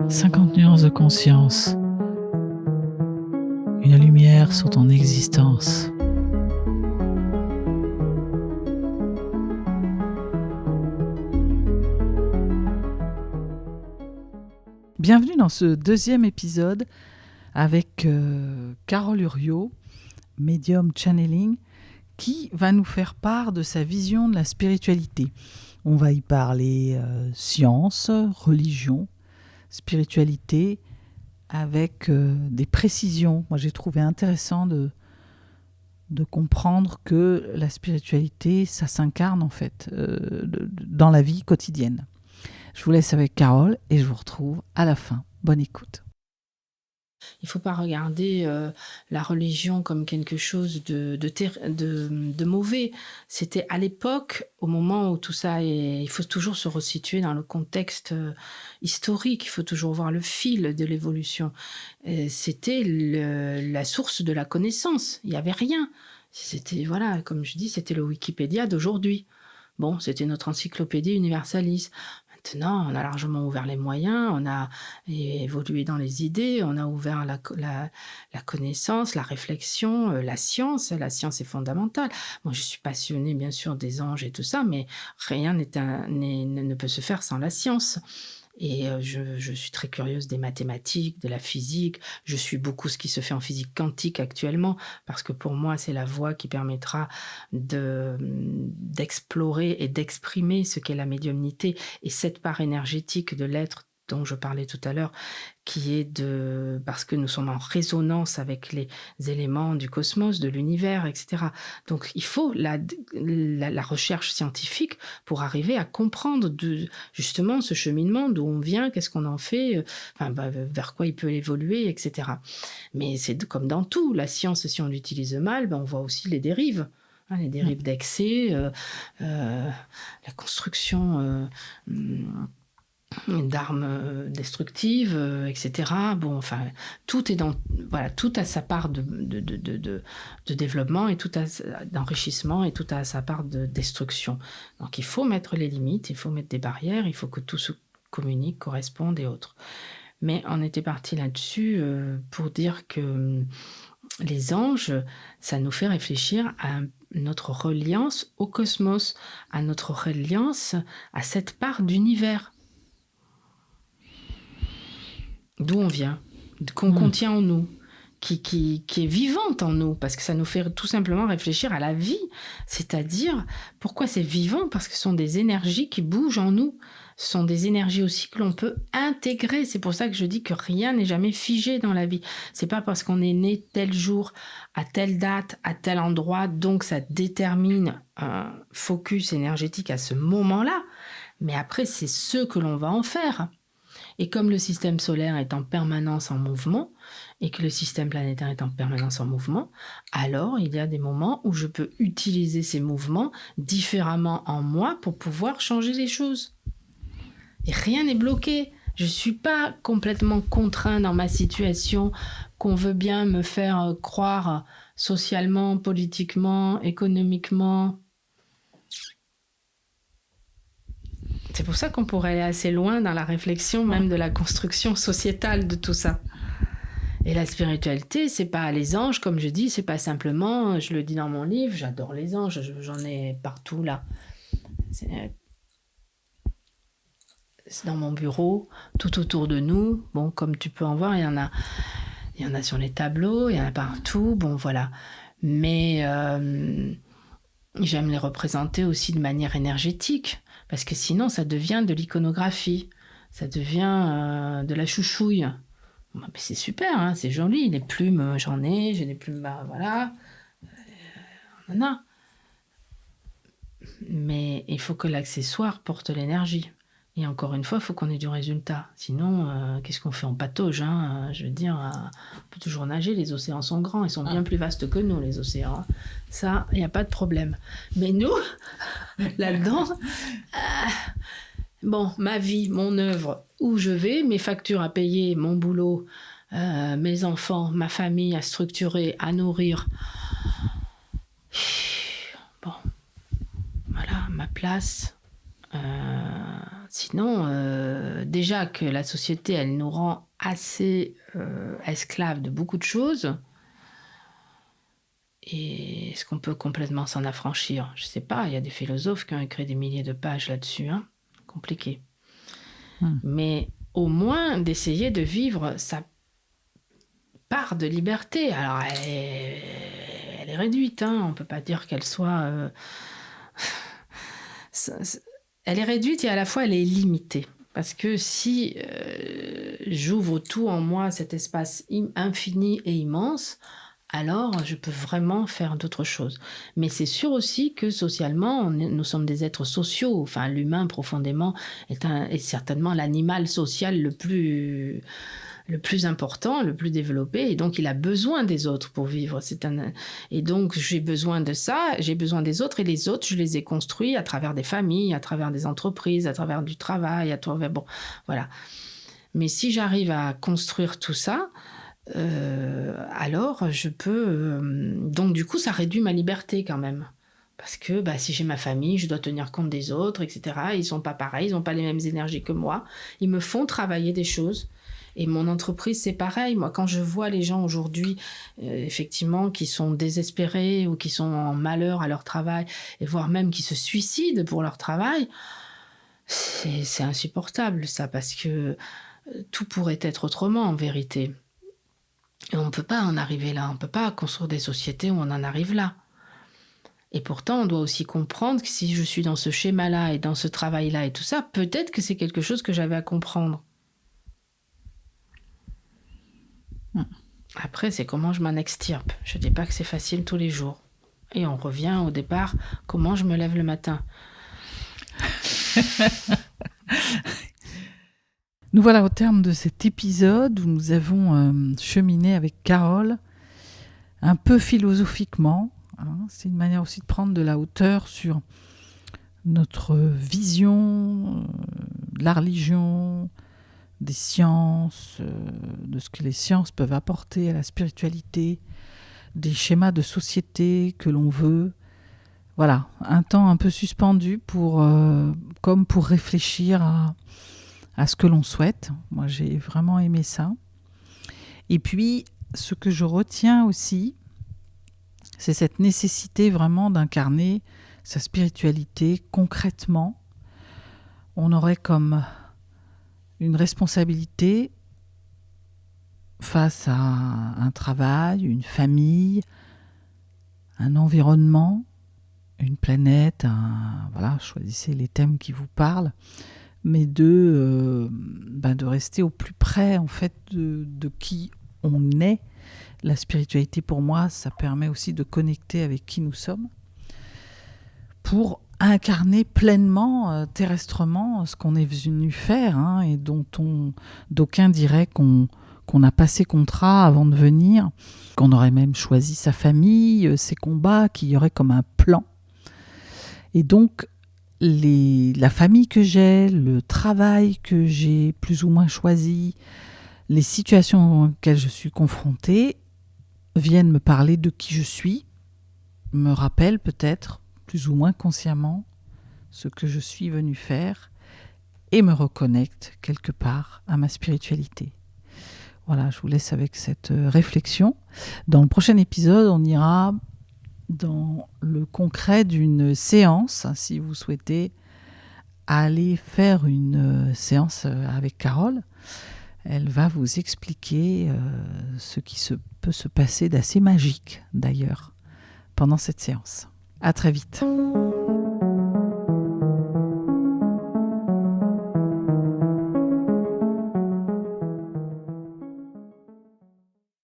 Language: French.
50 nuances de conscience. Une lumière sur ton existence. Bienvenue dans ce deuxième épisode avec Carole Uriot, médium channeling, qui va nous faire part de sa vision de la spiritualité. On va y parler science, religion, spiritualité, avec des précisions. Moi, j'ai trouvé intéressant de comprendre que la spiritualité, ça s'incarne en fait dans la vie quotidienne. Je vous laisse avec Carole et je vous retrouve à la fin. Bonne écoute. Il ne faut pas regarder la religion comme quelque chose de mauvais. C'était à l'époque, au moment où tout ça est... Il faut toujours se resituer dans le contexte historique, il faut toujours voir le fil de l'évolution. C'était la source de la connaissance, il n'y avait rien. C'était, voilà, comme je dis, c'était le Wikipédia d'aujourd'hui. Bon, c'était notre encyclopédie universaliste. Maintenant, on a largement ouvert les moyens, on a évolué dans les idées, on a ouvert la connaissance, la réflexion, la science. La science est fondamentale. Moi, je suis passionnée, bien sûr, des anges et tout ça, mais rien ne peut se faire sans la science. Et je suis très curieuse des mathématiques, de la physique. Je suis beaucoup ce qui se fait en physique quantique actuellement, parce que pour moi, c'est la voie qui permettra d'explorer et d'exprimer ce qu'est la médiumnité et cette part énergétique de l'être dont je parlais tout à l'heure, qui est parce que nous sommes en résonance avec les éléments du cosmos, de l'univers, etc. Donc il faut la recherche scientifique pour arriver à comprendre justement ce cheminement, d'où on vient, qu'est-ce qu'on en fait, vers quoi il peut évoluer, etc. Mais c'est comme dans tout, la science, si on l'utilise mal, on voit aussi les dérives. Les dérives d'excès, la construction d'armes destructives, etc. Tout est tout a sa part de développement et tout a d'enrichissement et tout a sa part de destruction. Donc il faut mettre les limites, il faut mettre des barrières, il faut que tout se communique, corresponde et autres. Mais on était parti là-dessus pour dire que les anges, ça nous fait réfléchir à notre reliance au cosmos, à notre reliance à cette part d'univers. D'où on vient, qu'on contient en nous, qui est vivante en nous, parce que ça nous fait tout simplement réfléchir à la vie. C'est-à-dire, pourquoi c'est vivant ? Parce que ce sont des énergies qui bougent en nous. Ce sont des énergies aussi que l'on peut intégrer. C'est pour ça que je dis que rien n'est jamais figé dans la vie. C'est pas parce qu'on est né tel jour, à telle date, à tel endroit, donc ça détermine un focus énergétique à ce moment-là. Mais après, c'est ce que l'on va en faire. Et comme le système solaire est en permanence en mouvement, et que le système planétaire est en permanence en mouvement, alors il y a des moments où je peux utiliser ces mouvements différemment en moi pour pouvoir changer les choses. Et rien n'est bloqué. Je ne suis pas complètement contraint dans ma situation qu'on veut bien me faire croire socialement, politiquement, économiquement. C'est pour ça qu'on pourrait aller assez loin dans la réflexion même de la construction sociétale de tout ça. Et la spiritualité, c'est pas les anges, comme je dis, c'est pas simplement, je le dis dans mon livre, j'adore les anges, j'en ai partout là. C'est dans mon bureau, tout autour de nous. Bon, comme tu peux en voir, il y en a sur les tableaux, il y en a partout, bon voilà. Mais j'aime les représenter aussi de manière énergétique. Parce que sinon, ça devient de l'iconographie. Ça devient de la chouchouille. Mais c'est super, hein, c'est joli. Les plumes, j'ai des plumes, voilà. On en a. Mais il faut que l'accessoire porte l'énergie. Et encore une fois, il faut qu'on ait du résultat. Sinon, qu'est-ce qu'on fait ? On patauge, hein. Je veux dire, on peut toujours nager. Les océans sont grands. Ils sont bien plus vastes que nous, les océans. Ça, il n'y a pas de problème. Mais nous, là-dedans... ma vie, mon œuvre, où je vais, mes factures à payer, mon boulot, mes enfants, ma famille à structurer, à nourrir. Voilà, ma place... Sinon, déjà que la société, elle nous rend assez esclaves de beaucoup de choses. Et est-ce qu'on peut complètement s'en affranchir? Je ne sais pas, il y a des philosophes qui ont écrit des milliers de pages là-dessus. Compliqué. Mais au moins d'essayer de vivre sa part de liberté. Alors, elle est réduite, on ne peut pas dire qu'elle soit... elle est réduite et à la fois elle est limitée. Parce que si j'ouvre tout en moi, cet espace infini et immense, alors je peux vraiment faire d'autres choses. Mais c'est sûr aussi que socialement, nous sommes des êtres sociaux. Enfin, l'humain profondément est certainement l'animal social le plus important, le plus développé, et donc il a besoin des autres pour vivre. Et donc j'ai besoin de ça, j'ai besoin des autres, et les autres, je les ai construits à travers des familles, à travers des entreprises, à travers du travail, bon, voilà. Mais si j'arrive à construire tout ça, alors je peux... donc du coup, ça réduit ma liberté quand même. Parce que si j'ai ma famille, je dois tenir compte des autres, etc. Ils sont pas pareils, ils n'ont pas les mêmes énergies que moi. Ils me font travailler des choses. Et mon entreprise, c'est pareil. Moi, quand je vois les gens aujourd'hui, effectivement, qui sont désespérés ou qui sont en malheur à leur travail, et voire même qui se suicident pour leur travail, c'est insupportable, ça, parce que tout pourrait être autrement, en vérité. Et on ne peut pas en arriver là. On ne peut pas construire des sociétés où on en arrive là. Et pourtant, on doit aussi comprendre que si je suis dans ce schéma-là et dans ce travail-là et tout ça, peut-être que c'est quelque chose que j'avais à comprendre. Après, c'est comment je m'en extirpe. Je ne dis pas que c'est facile tous les jours. Et on revient au départ, comment je me lève le matin. Nous voilà au terme de cet épisode où nous avons cheminé avec Carole un peu philosophiquement. C'est une manière aussi de prendre de la hauteur sur notre vision de la religion, des sciences, de ce que les sciences peuvent apporter à la spiritualité, des schémas de société que l'on veut. Voilà, un temps un peu suspendu comme pour réfléchir à ce que l'on souhaite. Moi, j'ai vraiment aimé ça. Et puis, ce que je retiens aussi, c'est cette nécessité vraiment d'incarner sa spiritualité concrètement. On aurait comme une responsabilité face à un travail, une famille, un environnement, une planète, voilà, choisissez les thèmes qui vous parlent, mais de rester au plus près en fait de qui on est. La spiritualité pour moi, ça permet aussi de connecter avec qui nous sommes pour incarner pleinement, terrestrement, ce qu'on est venu faire, et d'aucuns diraient qu'on a passé contrat avant de venir, qu'on aurait même choisi sa famille, ses combats, qu'il y aurait comme un plan. Et donc, la famille que j'ai, le travail que j'ai plus ou moins choisi, les situations auxquelles je suis confrontée viennent me parler de qui je suis, me rappellent peut-être plus ou moins consciemment ce que je suis venu faire et me reconnectent quelque part à ma spiritualité. Voilà, je vous laisse avec cette réflexion. Dans le prochain épisode, on ira dans le concret d'une séance, si vous souhaitez aller faire une séance avec Carole. Elle va vous expliquer ce qui peut se passer d'assez magique, d'ailleurs, pendant cette séance. À très vite.